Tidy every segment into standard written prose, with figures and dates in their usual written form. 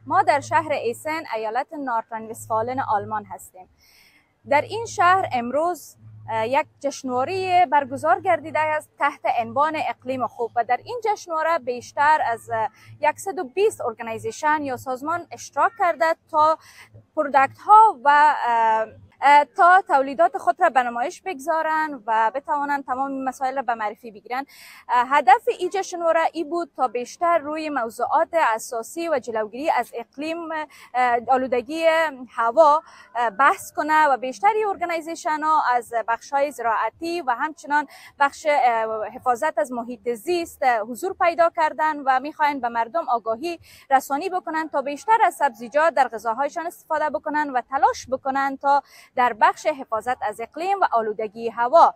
ما در شهر ایسن ایالت نورترین وستفالن آلمان هستیم. در این شهر امروز یک جشنواره برگزار گردیده است تحت عنوان اقلیم خوب و در این جشنواره بیشتر از 120 ارگانیزیشن یا سازمان اشتراک کرده تا پروداکت ها و تا تولیدات خود را به نمایش بگذارند و بتوانند تمام مسائل را به معرفی بگیرند. هدف این جشنواره ای بود تا بیشتر روی موضوعات اساسی و جلوگیری از اقلیم آلودگی هوا بحث کنه و بیشتری ارگانیزیشن ها از بخش های زراعتی و همچنان بخش حفاظت از محیط زیست حضور پیدا کردن و میخواین به مردم آگاهی رسانی بکنن تا بیشتر از سبزیجات در غذاهایشان استفاده بکنن و تلاش بکنن تا در بخش حفاظت از اقلیم و آلودگی هوا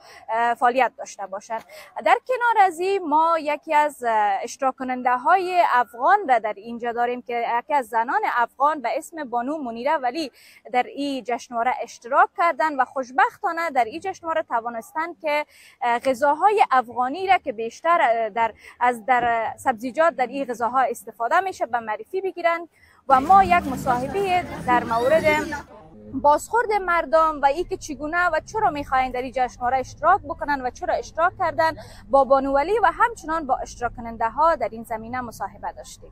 فعالیت داشته باشند. در کنار از این ما یکی از اشتراک کننده های افغان را در اینجا داریم که یکی از زنان افغان به اسم بانو منیره ولی در این جشنواره اشتراک کردن و خوشبختانه در این جشنواره توانستن که غذاهای افغانی را که بیشتر در سبزیجات در این غذاها استفاده میشه به معرفی بگیرن و ما یک مصاحبه در مورد بازخورد مردم و ای که چگونه و چرا میخواین در این جشنواره اشتراک بکنن و چرا اشتراک کردن با بانوولی و همچنان با اشتراک کننده ها در این زمینه مصاحبه داشتیم.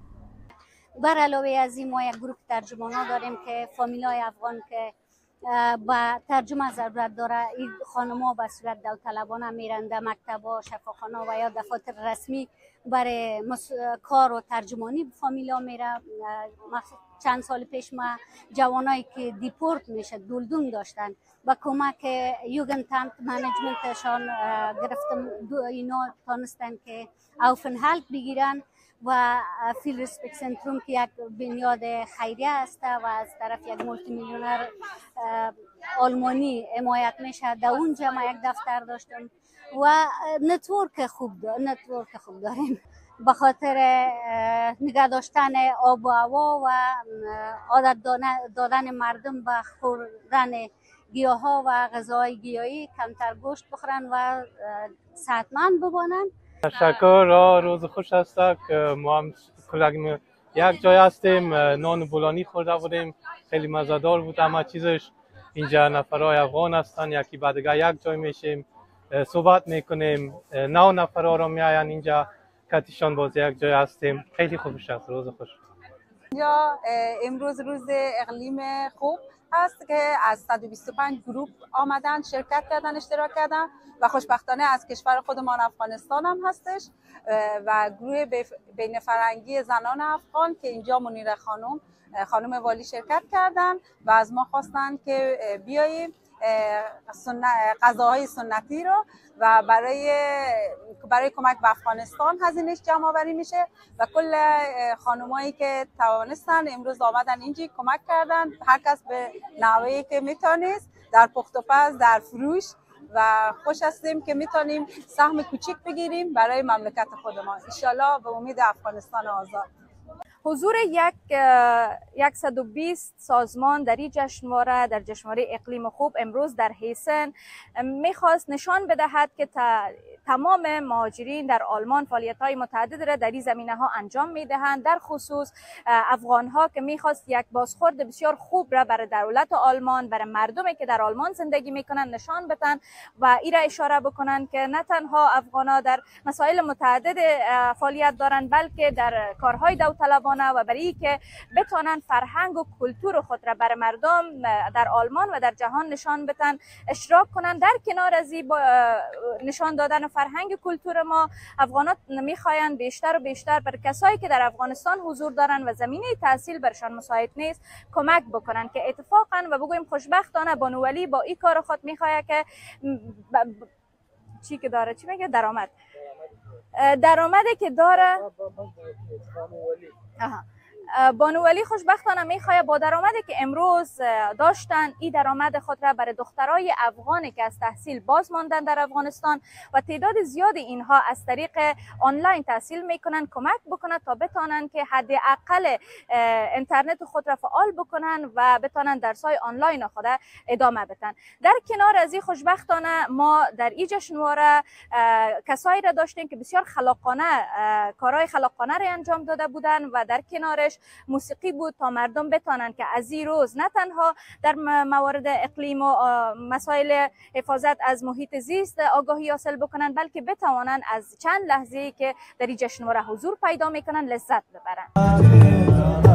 بر علاوه از این ما یک گروه ترجمان ها داریم که فامیلای افغان که با ترجمه ضرورت داره. این خانم ها به صورت داوطلبانه میرن در مکتبا، شفاخانه و یا دفاتر رسمی برای کار و ترجمانی فامیلا میره. چند سال پیش ما جوانایی که دیپورت میشه دلدون داشتن با کمک یوگنتامت منیجمنتشان گرفتم اینا تانستن که اوفنهالت بگیرن و فیل ریسپکت سنتروم که یک بنیاد خیریه است و از طرف یک مولتی میلیونر آلمانی حمایت میشه. در اونجا ما یک دفتر داشتم و نتورک خوب داریم به خاطر نگه داشتن آب و هوا و عادت دادن مردم به خوردن گیاه ها و غذاهای گیاهی، کمتر گوشت بخورن و صحتمند بمانند. تشکر. روز خوش است که ما هم کلگیم یک جای هستیم. نان بولانی خورده بودیم، خیلی مزه‌دار بود همه چیزش. اینجا نفرای افغان هستن، یکی بعد یک جای میشیم صحبت میکنیم. 9 نفر را میاین اینجا کاتیشان باز یک جای هستیم. خیلی خوش است. روز خوش. اینجا امروز روز اقلیم خوب هست که از 125 گروه آمدن شرکت کردن، اشتراک کردن و خوشبختانه از کشور خودمان افغانستان هم هستش و گروه بین فرهنگی زنان افغان که اینجا منیره خانم والی شرکت کردن و از ما خواستن که بیاییم غذاهای سنتی رو و برای کمک به افغانستان هزینه‌اش جمع آوری میشه و کل خانمایی که توانستن امروز آمدن اینجا کمک کردن، هر کس به نحوهی که میتونست در پخت و پز، در فروش و خوش هستیم که میتونیم سهم کوچیک بگیریم برای مملکت خودمان ان شاءالله به امید افغانستان آزاد. حضور 120 سازمان در این جشنواره، در جشنواره اقلیم خوب امروز در هیسن میخواست نشان بدهد که تمام مهاجرین در آلمان فعالیت‌های متعدد را در این زمینه ها انجام میدهند، در خصوص افغان ها که میخواست یک بازخورد بسیار خوب را برای دولت آلمان، برای مردمی که در آلمان زندگی میکنند نشان بدن و این را اشاره بکنند که نه تنها افغان ها در مسائل متعدد فعالیت دارند بلکه در کارهای داوطلبانه و برای که بتوانند فرهنگ و کلتور خود را برای مردم در آلمان و در جهان نشان بدن اشتراک کنند. در کنار از این نشان دادن فرهنگ کلتور ما، افغانات میخواین بیشتر و بیشتر بر کسایی که در افغانستان حضور دارن و زمینه تحصیل برشان مساعد نیست کمک بکنن که اتفاقا و بگویم خوشبختانه بانوولی با این کار خود میخواد که چی که داره چی میگه درآمدی که داره بانوولی خوشبختانه میخواد با درآمدی که امروز داشتن این درآمد خود را برای دخترای افغانی که از تحصیل باز ماندن در افغانستان و تعداد زیاد اینها از طریق آنلاین تحصیل میکنن کمک بکنن تا بتونن که حداقل اینترنت خود را فعال بکنن و بتونن درس‌های آنلاین خود ادامه بدن. در کنار از این خوشبختانه ما در این جشنواره کسایی را داشتیم که بسیار خلاقانه کارهای خلاقانه را انجام داده بودن و در کنارش هدفش موسیقی بود تا مردم بتانن که از این روز نه تنها در موارد اقلیم و مسائل حفاظت از محیط زیست آگاهی حاصل بکنن، بلکه بتوانن از چند لحظه‌ای که در این جشنواره حضور پیدا میکنن لذت ببرن.